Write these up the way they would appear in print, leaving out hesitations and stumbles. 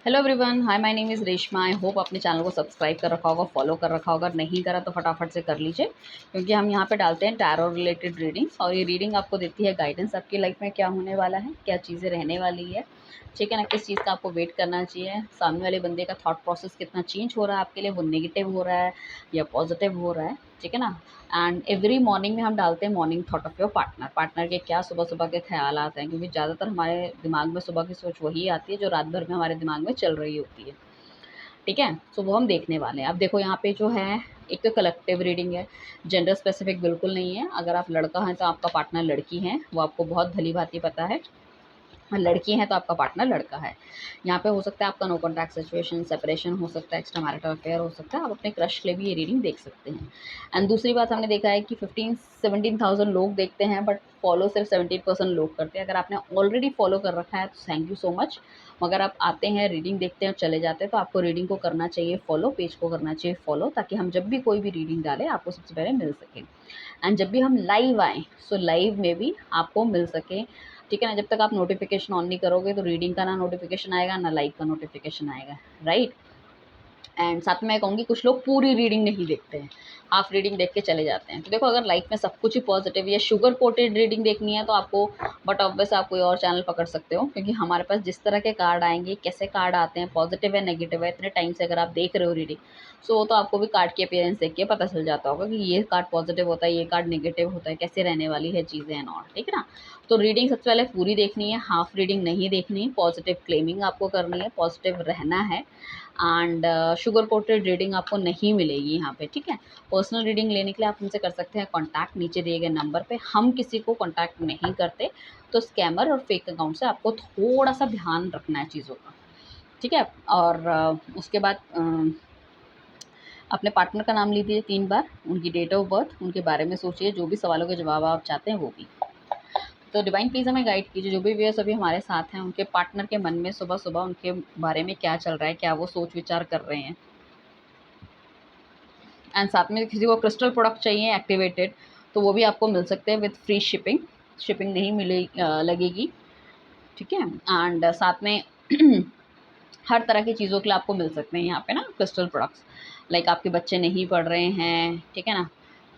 Hello everyone, hi, my name is Reshma. I hope अपने channel को subscribe कर रखा होगा, फॉलो कर रखा होगा। अगर नहीं करा तो फटाफट से कर लीजिए, क्योंकि हम यहाँ पे डालते हैं टैरो रिलेटेड रीडिंग्स, और ये रीडिंग आपको देती है गाइडेंस आपकी लाइफ में क्या होने वाला है, क्या चीज़ें रहने वाली है, ठीक है ना। किस चीज़ का आपको वेट करना चाहिए, सामने वाले बंदे का थॉट प्रोसेस कितना चेंज हो रहा है आपके लिए, वो नेगेटिव हो रहा है या पॉजिटिव हो रहा है, ठीक है ना। एंड एवरी मॉर्निंग में हम डालते हैं morning thought of your partner. Partner के क्या सुबह सुबह के ख्याल आते हैं, क्योंकि ज़्यादातर हमारे दिमाग में सुबह की सोच वही आती है जो रात भर में हमारे दिमाग में चल रही होती है, ठीक है। सो वो हम देखने वाले हैं। अब देखो यहाँ पे जो है, एक तो कलेक्टिव रीडिंग है, जेंडर स्पेसिफिक बिल्कुल नहीं है। अगर आप लड़का हैं तो आपका पार्टनर लड़की है, वो आपको बहुत भली भांति पता है। लड़की है तो आपका पार्टनर लड़का है। यहाँ पे हो सकता है आपका नो कॉन्टैक्ट सिचुएशन, सेपरेशन हो सकता है, एक्स्ट्रा मैरिटल अफेयर हो सकता है। आप अपने क्रश के लिए भी ये रीडिंग देख सकते हैं। एंड दूसरी बात, हमने देखा है कि 15-17,000 लोग देखते हैं, बट फॉलो सिर्फ 17% लोग करते हैं। अगर आपने ऑलरेडी फॉलो कर रखा है तो थैंक यू सो मच। मगर आप आते हैं, रीडिंग देखते हैं और चले जाते हैं, तो आपको रीडिंग को करना चाहिए फॉलो, पेज को करना चाहिए फॉलो, ताकि हम जब भी कोई भी रीडिंग डालें आपको सबसे पहले मिल सके। एंड जब भी हम लाइव आएँ, सो लाइव में भी आपको मिल सके, ठीक है ना। जब तक आप नोटिफिकेशन ऑन नहीं करोगे तो रीडिंग का ना नोटिफिकेशन आएगा, ना लाइव का नोटिफिकेशन आएगा, राइट। एंड साथ में मैं कहूँगी, कुछ लोग पूरी रीडिंग नहीं देखते हैं, हाफ रीडिंग देख के चले जाते हैं। तो देखो, अगर लाइफ में सब कुछ ही पॉजिटिव या शुगर कोटेड रीडिंग देखनी है तो आपको, बट ऑब्वियस आप कोई और चैनल पकड़ सकते हो, क्योंकि हमारे पास जिस तरह के कार्ड आएंगे, कैसे कार्ड आते हैं, पॉजिटिव है नेगेटिव है, इतने टाइम से अगर आप देख रहे हो रीडिंग, सो तो आपको भी कार्ड की अपीयरेंस देख के पता चल जाता होगा कि ये कार्ड पॉजिटिव होता है, ये कार्ड नेगेटिव होता है, कैसे रहने वाली है चीज़ें एंड ऑल, ठीक है ना। तो रीडिंग सबसे पहले पूरी देखनी है, हाफ रीडिंग नहीं देखनी। पॉजिटिव क्लेमिंग आपको करनी है, पॉजिटिव रहना है। एंड शुगर कोटेड रीडिंग आपको नहीं मिलेगी यहाँ पे, ठीक है। पर्सनल रीडिंग लेने के लिए आप हमसे कर सकते हैं कॉन्टैक्ट नीचे दिए गए नंबर पे। हम किसी को कॉन्टैक्ट नहीं करते, तो स्कैमर और फेक अकाउंट से आपको थोड़ा सा ध्यान रखना है चीज़ों का, ठीक है। और उसके बाद अपने पार्टनर का नाम लीजिए 3 बार, उनकी डेट ऑफ बर्थ, उनके बारे में सोचिए, जो भी सवालों के जवाब आप चाहते हैं वो भी। तो डिवाइन प्लीज़ हमें गाइड कीजिए, जो भी व्यूअर्स अभी हमारे साथ हैं, उनके पार्टनर के मन में सुबह-सुबह उनके बारे में क्या चल रहा है, क्या वो सोच-विचार कर रहे हैं। एंड साथ में किसी को क्रिस्टल प्रोडक्ट चाहिए एक्टिवेटेड, तो वो भी आपको मिल सकते हैं विद फ्री शिपिंग। शिपिंग नहीं लगेगी, ठीक है। एंड साथ में हर तरह की चीज़ों के लिए आपको मिल सकते हैं यहाँ पे ना क्रिस्टल प्रोडक्ट्स। लाइक आपके बच्चे नहीं पढ़ रहे हैं, ठीक है ना,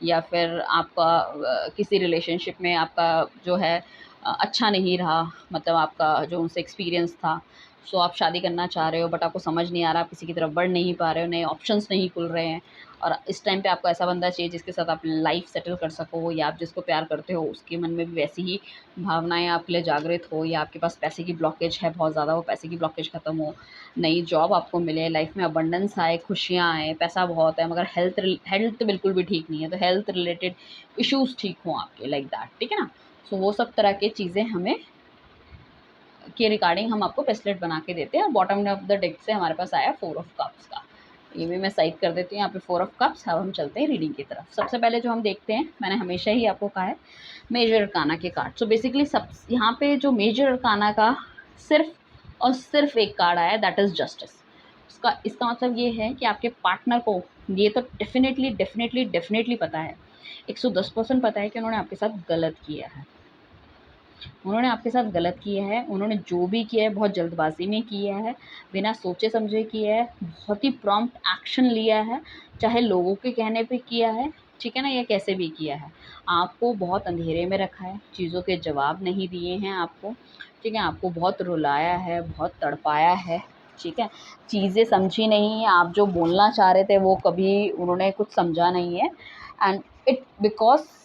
या फिर आपका किसी रिलेशनशिप में आपका जो है अच्छा नहीं रहा, मतलब आपका जो उनसे एक्सपीरियंस था, सो आप शादी करना चाह रहे हो बट आपको समझ नहीं आ रहा, आप किसी की तरफ बढ़ नहीं पा रहे हो, नए ऑप्शंस नहीं खुल रहे हैं, और इस टाइम पे आपको ऐसा बंदा चाहिए जिसके साथ आप लाइफ सेटल कर सको, या आप जिसको प्यार करते हो उसके मन में भी वैसी ही भावनाएं आपके लिए जागृत हो, या आपके पास पैसे की ब्लॉकेज है बहुत ज़्यादा, वो पैसे की ब्लॉकेज खत्म हो, नई जॉब आपको मिले, लाइफ में अबंडेंस आए, खुशियाँ आए, पैसा बहुत है मगर हेल्थ बिल्कुल भी ठीक नहीं है, तो हेल्थ रिलेटेड इश्यूज़ ठीक हों आपके, लाइक दैट, ठीक है ना। सो वो सब तरह की चीज़ें हमें के रिगार्डिंग हम आपको ब्रेसलेट बना के देते हैं। और बॉटम ऑफ द डेक से हमारे पास आया 4 ऑफ कप्स का, ये भी मैं साइड कर देती हूँ यहाँ पे 4 ऑफ कप्स। अब हम चलते हैं रीडिंग की तरफ। सबसे पहले जो हम देखते हैं, मैंने हमेशा ही आपको कहा है, मेजर अरकाना के कार्ड। सो बेसिकली सब यहाँ पे जो मेजर अरकाना का सिर्फ और सिर्फ एक कार्ड आया, दैट इज़ जस्टिस। इसका मतलब ये है कि आपके पार्टनर को ये तो डेफिनेटली डेफिनेटली डेफिनेटली पता है, 110% पता है कि उन्होंने आपके साथ गलत किया है। उन्होंने आपके साथ गलत किया है, उन्होंने जो भी किया है बहुत जल्दबाजी में किया है, बिना सोचे समझे किया है, बहुत ही प्रॉम्प्ट एक्शन लिया है, चाहे लोगों के कहने पे किया है, ठीक है ना, या कैसे भी किया है। आपको बहुत अंधेरे में रखा है, चीज़ों के जवाब नहीं दिए हैं आपको, ठीक है, आपको बहुत रुलाया है, बहुत तड़पाया है, ठीक है, चीज़ें समझी नहीं है, आप जो बोलना चाह रहे थे वो कभी उन्होंने कुछ समझा नहीं है। एंड इट बिकॉज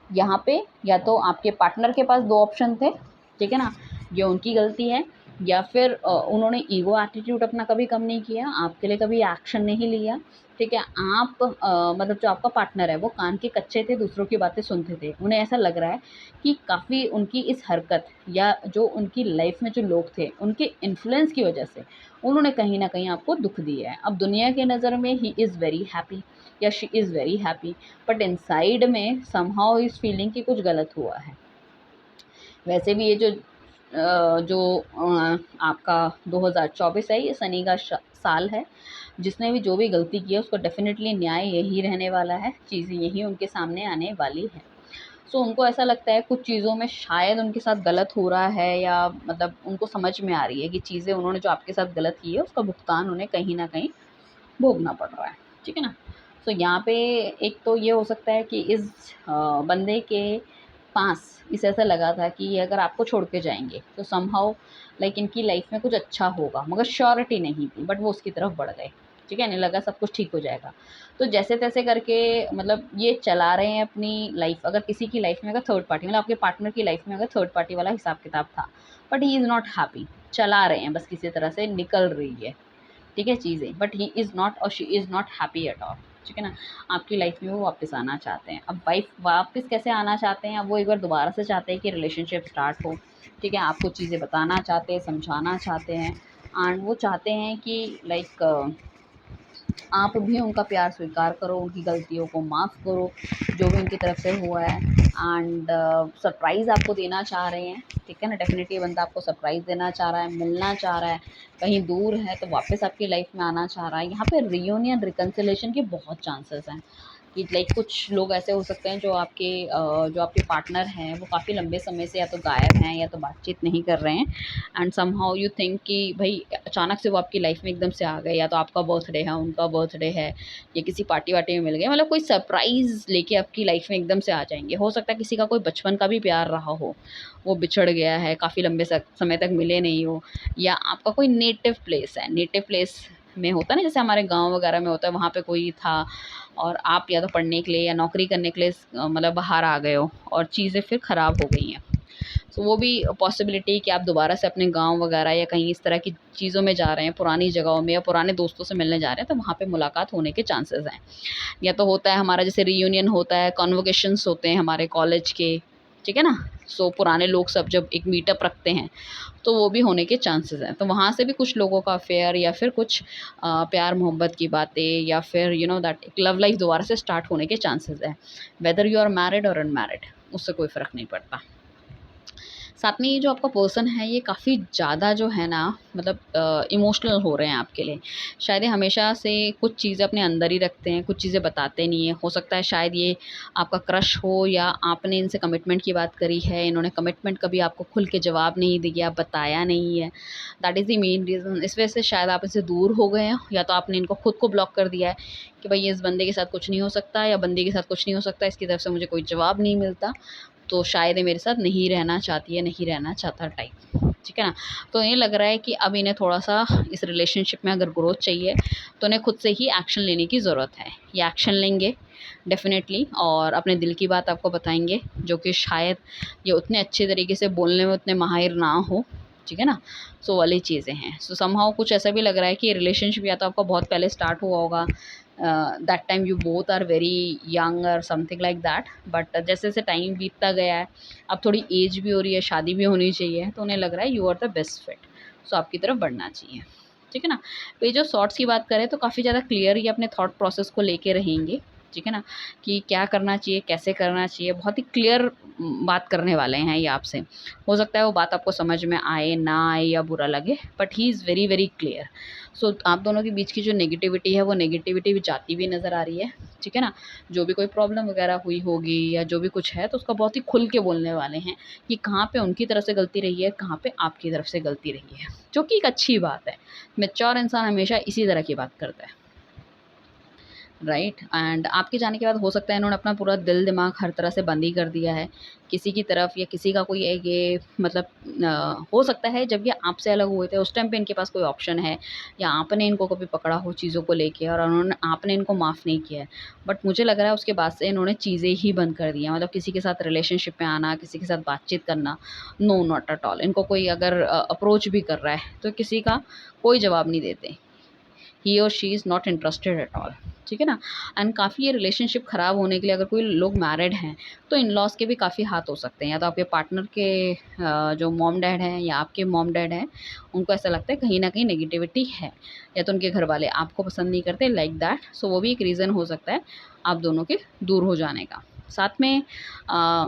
यहाँ पे या तो आपके पार्टनर के पास 2 ऑप्शन थे, ठीक है ना, ये उनकी गलती है, या फिर उन्होंने ईगो एटीट्यूड अपना कभी कम नहीं किया, आपके लिए कभी एक्शन नहीं लिया, ठीक है। आप मतलब जो आपका पार्टनर है वो कान के कच्चे थे, दूसरों की बातें सुनते थे। उन्हें ऐसा लग रहा है कि काफ़ी उनकी इस हरकत या जो उनकी लाइफ में जो लोग थे उनके इन्फ्लुएंस की वजह से उन्होंने कहीं ना कहीं आपको दुख दिया है। अब दुनिया के नज़र में ही इज़ वेरी हैप्पी या she is very happy, but inside में समहाउ इस फीलिंग की कुछ गलत हुआ है। वैसे भी ये जो आपका 2024 है, ये शनि का साल है। जिसने भी जो भी गलती की है उसको डेफिनेटली न्याय यही रहने वाला है, चीज़ें यही उनके सामने आने वाली है। सो उनको ऐसा लगता है कुछ चीज़ों में शायद उनके साथ गलत हो रहा है, या मतलब उनको समझ में आ रही है कि चीज़ें उन्होंने जो आपके साथ गलत की है उसका भुगतान उन्हें कहीं न कहीं भोगना पड़ रहा है, ठीक है ना? सो यहाँ पे एक तो ये हो सकता है कि इस बंदे के पास इसे ऐसा लगा था कि ये अगर आपको छोड़ के जाएँगे तो समहाउ लाइक इनकी लाइफ़ में कुछ अच्छा होगा, मगर श्योरिटी नहीं थी, बट वो उसकी तरफ बढ़ गए, ठीक है? इन्हें लगा सब कुछ ठीक हो जाएगा। तो जैसे-तैसे करके मतलब ये चला रहे हैं अपनी लाइफ़। अगर किसी की लाइफ़ में अगर थर्ड पार्टी मतलब आपके पार्टनर की लाइफ़ में अगर थर्ड पार्टी वाला हिसाब-किताब था, but he is not happy, चला रहे हैं बस किसी तरह से निकल रही है, ठीक है चीज़ें, बट ही इज़ नॉट और she is not happy at all, ठीक है ना? आपकी लाइफ़ में वो वापस आना चाहते हैं। अब वाइफ़ वापस कैसे आना चाहते हैं? अब वो एक बार दोबारा से चाहते हैं कि रिलेशनशिप स्टार्ट हो, ठीक है? आपको चीज़ें बताना चाहते हैं, समझाना चाहते हैं, एंड वो चाहते हैं कि लाइक आप भी उनका प्यार स्वीकार करो, उनकी गलतियों को माफ़ करो, जो भी उनकी तरफ से हुआ है, एंड सरप्राइज़ आपको देना चाह रहे हैं, ठीक है ना? डेफ़िनिटली बंदा आपको सरप्राइज़ देना चाह रहा है, मिलना चाह रहा है, कहीं दूर है तो वापस आपकी लाइफ़ में आना चाह रहा है। यहाँ पे रियूनियन, रिकन्सिलिएशन के बहुत चांसेस हैं कि लाइक कुछ लोग ऐसे हो सकते हैं जो आपके पार्टनर हैं वो काफ़ी लंबे समय से या तो गायब हैं या तो बातचीत नहीं कर रहे हैं, एंड समहाउ यू थिंक कि भाई अचानक से वो आपकी लाइफ में एकदम से आ गए, या तो आपका बर्थडे है, उनका बर्थडे है, या किसी पार्टी वार्टी में मिल गए, मतलब कोई सरप्राइज़ लेके आपकी लाइफ में एकदम से आ जाएँगे। हो सकता है किसी का कोई बचपन का भी प्यार रहा हो, वो बिछड़ गया है, काफ़ी लंबे समय तक मिले नहीं हो, या आपका कोई नेटिव प्लेस है, नेटिव प्लेस में होता है ना, जैसे हमारे गाँव वगैरह में होता है, वहाँ पे कोई था और आप या तो पढ़ने के लिए या नौकरी करने के लिए मतलब बाहर आ गए हो और चीज़ें फिर ख़राब हो गई हैं। सो वो भी पॉसिबिलिटी कि आप दोबारा से अपने गाँव वगैरह या कहीं इस तरह की चीज़ों में जा रहे हैं, पुरानी जगहों में या पुराने दोस्तों से मिलने जा रहे हैं, तो वहाँ पे मुलाकात होने के चांसेस हैं। या तो होता है हमारा जैसे रियूनियन होता है, कन्वोकेशंस होते हैं हमारे कॉलेज के, ठीक है ना? सो पुराने लोग सब जब एक मीटअप रखते हैं, तो वो भी होने के चांसेस हैं। तो वहाँ से भी कुछ लोगों का अफ़ेयर या फिर कुछ प्यार मोहब्बत की बातें या फिर यू नो दैट एक लव लाइफ़ दोबारा से स्टार्ट होने के चांसेस हैं। वेदर यू आर मैरिड और अनमैरिड, उससे कोई फ़र्क नहीं पड़ता। साथ में ये जो आपका पर्सन है ये काफ़ी ज़्यादा जो है ना मतलब इमोशनल हो रहे हैं आपके लिए। शायद ये हमेशा से कुछ चीज़ें अपने अंदर ही रखते हैं, कुछ चीज़ें बताते नहीं हैं। हो सकता है शायद ये आपका क्रश हो या आपने इनसे कमिटमेंट की बात करी है, इन्होंने कमिटमेंट कभी आपको खुल के जवाब नहीं दिया, बताया नहीं है। That is the main reason. इस वजह से शायद आप इनसे दूर हो गए हैं, या तो आपने इनको खुद को ब्लॉक कर दिया है कि भई इस बंदे के साथ कुछ नहीं हो सकता या बंदे के साथ कुछ नहीं हो सकता, इसकी तरफ से मुझे कोई जवाब नहीं मिलता। तो शायद ये मेरे साथ नहीं रहना चाहती है, नहीं रहना चाहता टाइप, ठीक है ना? तो इन्हें लग रहा है कि अब इन्हें थोड़ा-सा इस रिलेशनशिप में अगर ग्रोथ चाहिए, तो इन्हें खुद से ही एक्शन लेने की ज़रूरत है। ये एक्शन लेंगे डेफ़िनेटली और अपने दिल की बात आपको बताएँगे, जो कि शायद ये उतने अच्छे तरीके से बोलने में उतने माहिर ना हो, ठीक है ना? सो वाली चीज़ें हैं। सो समहाउ कुछ ऐसा भी लग रहा है कि ये रिलेशनशिप या तो आपका बहुत पहले स्टार्ट हुआ होगा, that time you both are very young और समथिंग लाइक दैट, बट जैसे-जैसे टाइम बीतता गया है, अब थोड़ी एज भी हो रही है, शादी भी होनी चाहिए, तो उन्हें लग रहा है you are the best fit, so आपकी तरफ बढ़ना चाहिए, ठीक है ना? पेज ऑफ सॉर्ट्स की बात करें तो काफ़ी ज़्यादा क्लियर ही अपने थॉट प्रोसेस को लेके रहेंगे, ठीक है ना? कि क्या करना चाहिए, कैसे करना चाहिए, बहुत ही क्लियर बात करने वाले हैं ये आपसे। हो सकता है वो बात आपको समझ में आए, ना आए या बुरा लगे, but he is very, very clear. So आप दोनों के बीच की जो नेगेटिविटी है, वो नेगेटिविटी भी जाती हुई नज़र आ रही है, ठीक है ना? जो भी कोई प्रॉब्लम वगैरह हुई होगी या जो भी कुछ है, तो उसका बहुत ही खुल के बोलने वाले हैं कि कहाँ पे उनकी तरफ से गलती रही है, कहाँ पे आपकी तरफ से गलती रही है, जो कि एक अच्छी बात है। मैच्योर इंसान हमेशा इसी तरह की बात करता है। राइट, एंड आपके जाने के बाद हो सकता है इन्होंने अपना पूरा दिल दिमाग हर तरह से बंद ही कर दिया है किसी की तरफ, या किसी का कोई एक ये मतलब हो सकता है जब ये आपसे अलग हुए थे उस टाइम पे इनके पास कोई ऑप्शन है, या आपने इनको कभी पकड़ा हो चीज़ों को लेके और उन्होंने आपने इनको माफ़ नहीं किया है, बट मुझे लग रहा है उसके बाद से इन्होंने चीज़ें ही बंद कर दी हैं, मतलब किसी के साथ रिलेशनशिप में आना, किसी के साथ बातचीत करना, नो, नॉट एट ऑल। इनको कोई अगर अप्रोच भी कर रहा है तो किसी का कोई जवाब नहीं देते, ही और she is not interested at all, ठीक है ना? एंड काफ़ी ये रिलेशनशिप ख़राब होने के लिए अगर कोई लोग मैरिड हैं, तो इन-लॉज़ के भी काफ़ी हाथ हो सकते हैं, या तो आपके पार्टनर के जो मॉम-डैड हैं या आपके मॉम-डैड हैं, उनको ऐसा लगता है कहीं न कहीं नेगेटिविटी है, या तो उनके घरवाले आपको पसंद नहीं करते लाइक दैट, सो वो भी एक रीज़न हो सकता है आप दोनों के दूर हो जाने का। साथ में अ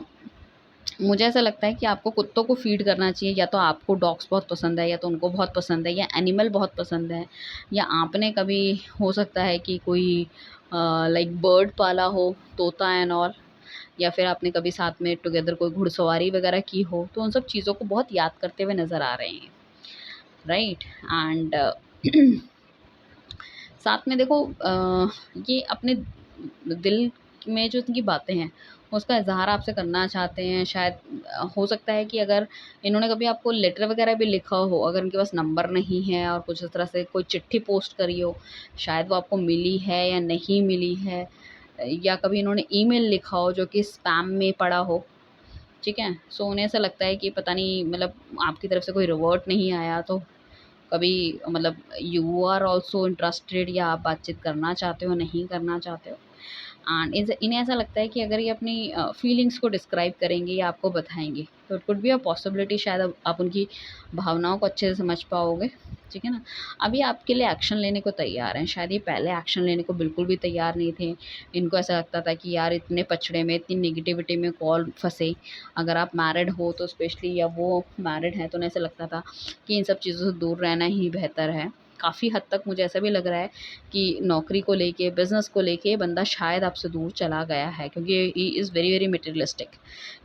मुझे ऐसा लगता है कि आपको कुत्तों को फ़ीड करना चाहिए, या तो आपको डॉग्स बहुत पसंद है, या तो उनको बहुत पसंद है, या एनिमल बहुत पसंद है, या आपने कभी हो सकता है कि कोई लाइक बर्ड पाला हो, तोता एंड ऑल, या फिर आपने कभी साथ में टुगेदर कोई घुड़सवारी वगैरह की हो, तो उन सब चीज़ों को बहुत याद करते हुए नज़र आ रहे हैं, राइट। एंड साथ में देखो ये अपने दिल में जो इनकी बातें हैं उसका इज़हार आपसे करना चाहते हैं। शायद हो सकता है कि अगर इन्होंने कभी आपको लेटर वगैरह भी लिखा हो, अगर इनके पास नंबर नहीं है और कुछ इस तरह से कोई चिट्ठी पोस्ट करी हो, शायद वो आपको मिली है या नहीं मिली है, या कभी इन्होंने ईमेल लिखा हो जो कि स्पैम में पड़ा हो, ठीक है। सो उन्हें ऐसा लगता है कि पता नहीं मतलब आपकी तरफ से कोई रिवर्ट नहीं आया, तो कभी मतलब यू आर ऑल्सो इंटरेस्टेड, या आप बातचीत करना चाहते हो, नहीं करना चाहते हो। एंड इन्हें ऐसा लगता है कि अगर ये अपनी फीलिंग्स को डिस्क्राइब करेंगे या आपको बताएंगे, तो it could be a possibility शायद आप उनकी भावनाओं को अच्छे से समझ पाओगे, ठीक है ना। अभी आपके लिए एक्शन लेने को तैयार हैं। शायद ये पहले एक्शन लेने को बिल्कुल भी तैयार नहीं थे। इनको ऐसा लगता था कि यार इतने पचड़े में, इतनी नेगेटिविटी में कौन फंसे। अगर आप मैरिड हो तो स्पेशली, या वो मैरिड हैं तो उन्हें ऐसा लगता था कि इन सब चीज़ों से दूर रहना ही बेहतर है। काफ़ी हद तक मुझे ऐसा भी लग रहा है कि नौकरी को लेके, बिज़नेस को लेके बंदा शायद आपसे दूर चला गया है, क्योंकि ही इज़ वेरी वेरी मटेरियलिस्टिक,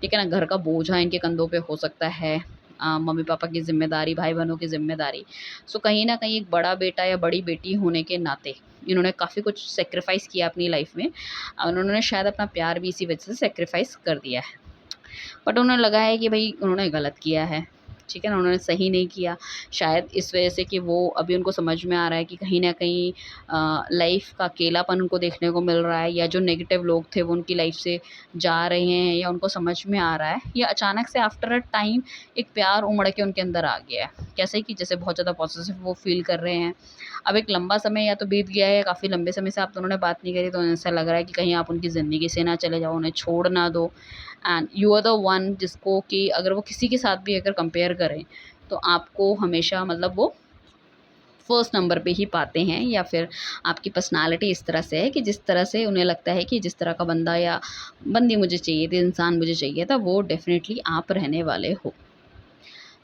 ठीक है ना। घर का बोझा इनके कंधों पे हो सकता है, मम्मी पापा की ज़िम्मेदारी, भाई बहनों की ज़िम्मेदारी। सो कहीं न कहीं एक बड़ा बेटा या बड़ी बेटी होने के नाते इन्होंने काफ़ी कुछ सैक्रिफ़ाइस किया अपनी लाइफ़ में, और उन्होंने शायद अपना प्यार भी इसी वजह से सैक्रिफ़ाइस कर दिया है। बट उन्हें लगा है कि भई उन्होंने गलत किया है, ठीक है ना, उन्होंने सही नहीं किया। शायद इस वजह से कि वो अभी उनको समझ में आ रहा है कि कहीं न कहीं लाइफ़ का अकेलापन उनको देखने को मिल रहा है, या जो नेगेटिव लोग थे वो उनकी लाइफ़ से जा रहे हैं, या उनको समझ में आ रहा है, या अचानक से आफ्टर अ टाइम एक प्यार उमड़ के उनके अंदर आ गया है। कैसे कि जैसे बहुत ज़्यादा पॉसेसिव वो फ़ील कर रहे हैं। अब एक लंबा समय या तो बीत गया है, या काफ़ी लंबे समय से आप दोनों ने बात नहीं करी, तो ऐसा लग रहा है कि कहीं आप उनकी ज़िंदगी से ना चले जाओ, उन्हें छोड़ ना दो। And you are the one जिसको कि अगर वो किसी के साथ भी अगर कंपेयर करें, तो आपको हमेशा मतलब वो फर्स्ट नंबर पे ही पाते हैं, या फिर आपकी पर्सनालिटी इस तरह से है कि जिस तरह से उन्हें लगता है कि जिस तरह का बंदा या बंदी मुझे चाहिए थी, इंसान मुझे चाहिए था, वो डेफ़िनेटली आप रहने वाले हो,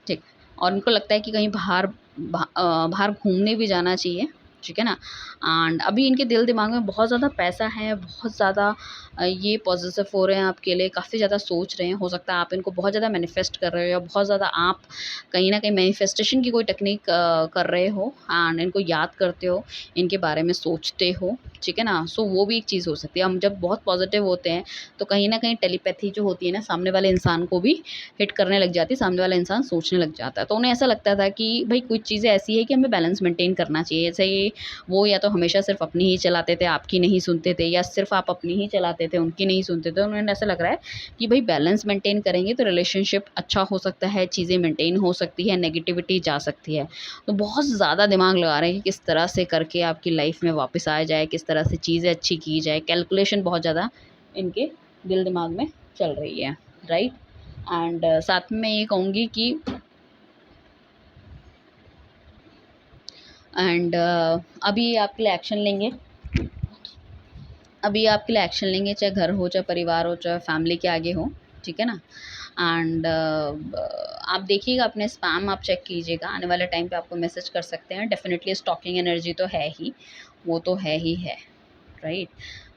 ठीक। और उनको लगता है कि कहीं बाहर घूमने भी जाना चाहिए, ठीक है ना। एंड अभी इनके दिल दिमाग में बहुत ज़्यादा पैसा है, बहुत ज़्यादा ये पॉसेसिव हो रहे हैं आपके लिए, काफ़ी ज़्यादा सोच रहे हैं। हो सकता है आप इनको बहुत ज़्यादा मैनिफेस्ट कर रहे हो, या बहुत ज़्यादा आप कहीं न कहीं मैनिफेस्टेशन की कोई टेक्निक कर रहे हो, एंड इनको याद करते हो, इनके बारे में सोचते हो, ठीक है ना। सो वो भी एक चीज़ हो सकती है। हम जब बहुत पॉजिटिव होते हैं, तो कहीं न कहीं टेलीपैथी जो होती है ना, सामने वाले इंसान को भी हिट करने लग जाती है, सामने वाला इंसान सोचने लग जाता है। तो उन्हें ऐसा लगता था कि भई कुछ चीज़ें ऐसी है कि हमें बैलेंस मेंटेन करना चाहिए। जैसे ये वो या तो हमेशा सिर्फ़ अपनी ही चलाते थे, आपकी नहीं सुनते थे, या सिर्फ़ आप अपनी ही चलाते थे, उनकी नहीं सुनते थे। उन्हें ऐसा लग रहा है कि भई बैलेंस मेंटेन करेंगे तो रिलेशनशिप अच्छा हो सकता है, चीज़ें मेंटेन हो सकती है, नेगेटिविटी जा सकती है। तो बहुत ज़्यादा दिमाग लगा रहे हैं कि किस तरह से करके आपकी लाइफ़ में वापस आया जाए, किस तरह से चीज़ें अच्छी की जाए। कैलकुलेशन बहुत ज़्यादा इनके दिल दिमाग में चल रही है, राइट। एंड साथ में मैं ये कहूँगी कि एंड अभी आपके लिए एक्शन लेंगे, चाहे घर हो, चाहे परिवार हो, चाहे फैमिली के आगे हो, ठीक है ना। एंड आप देखिएगा, अपने स्पैम आप चेक कीजिएगा, आने वाले टाइम पे आपको मैसेज कर सकते हैं। डेफिनेटली स्टॉकिंग एनर्जी तो है ही, वो तो है ही है, राइट।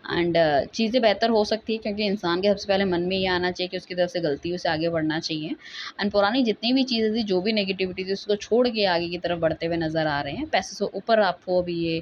एंड चीज़ें बेहतर हो सकती है, क्योंकि इंसान के सबसे पहले मन में ये आना चाहिए कि उसकी तरफ से गलतियों से आगे बढ़ना चाहिए। एंड पुरानी जितनी भी चीज़ें थी, जो भी नेगेटिविटी थी, उसको छोड़ के आगे की तरफ बढ़ते हुए नज़र आ रहे हैं। पैसे से ऊपर आपको अभी ये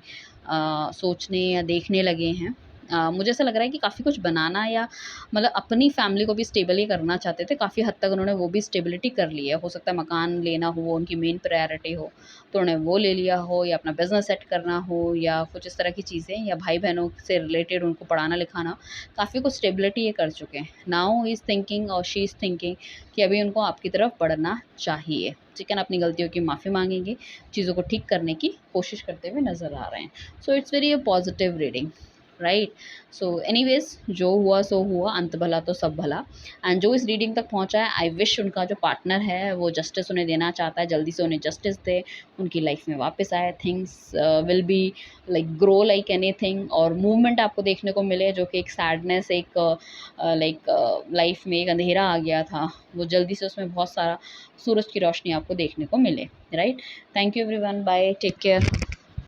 सोचने या देखने लगे हैं। मुझे ऐसा लग रहा है कि काफ़ी कुछ बनाना, या मतलब अपनी फैमिली को भी स्टेबल ही करना चाहते थे। काफ़ी हद तक उन्होंने वो भी स्टेबिलिटी कर ली है। हो सकता है मकान लेना हो वो उनकी मेन प्रायोरिटी हो, तो उन्होंने वो ले लिया हो, या अपना बिज़नेस सेट करना हो, या कुछ इस तरह की चीज़ें, या भाई-बहनों से रिलेटेड उनको पढ़ाना लिखाना, काफ़ी कुछ स्टेबिलिटी ये कर चुके हैं। नाउ ही इज़ थिंकिंग और शी इज़ थिंकिंग कि अभी उनको आपकी तरफ बढ़ना चाहिए, ठीक है ना। अपनी गलतियों की माफ़ी माँगेंगे, चीज़ों को ठीक करने की कोशिश करते हुए नज़र आ रहे हैं। So it's very a positive reading, right. So anyways, जो हुआ सो हुआ, अंत भला तो सब भला। एंड जो इस रीडिंग तक पहुंचा है, आई विश उनका जो पार्टनर है वो जस्टिस उन्हें देना चाहता है, जल्दी से उन्हें जस्टिस दे, उनकी लाइफ में वापस आए, things will be like grow like anything, और मूवमेंट आपको देखने को मिले, जो कि एक सैडनेस, एक लाइक लाइफ में एक अंधेरा आ गया था, वो जल्दी से उसमें बहुत सारा सूरज की रोशनी आपको देखने को मिले, right. Thank you everyone, bye, take care.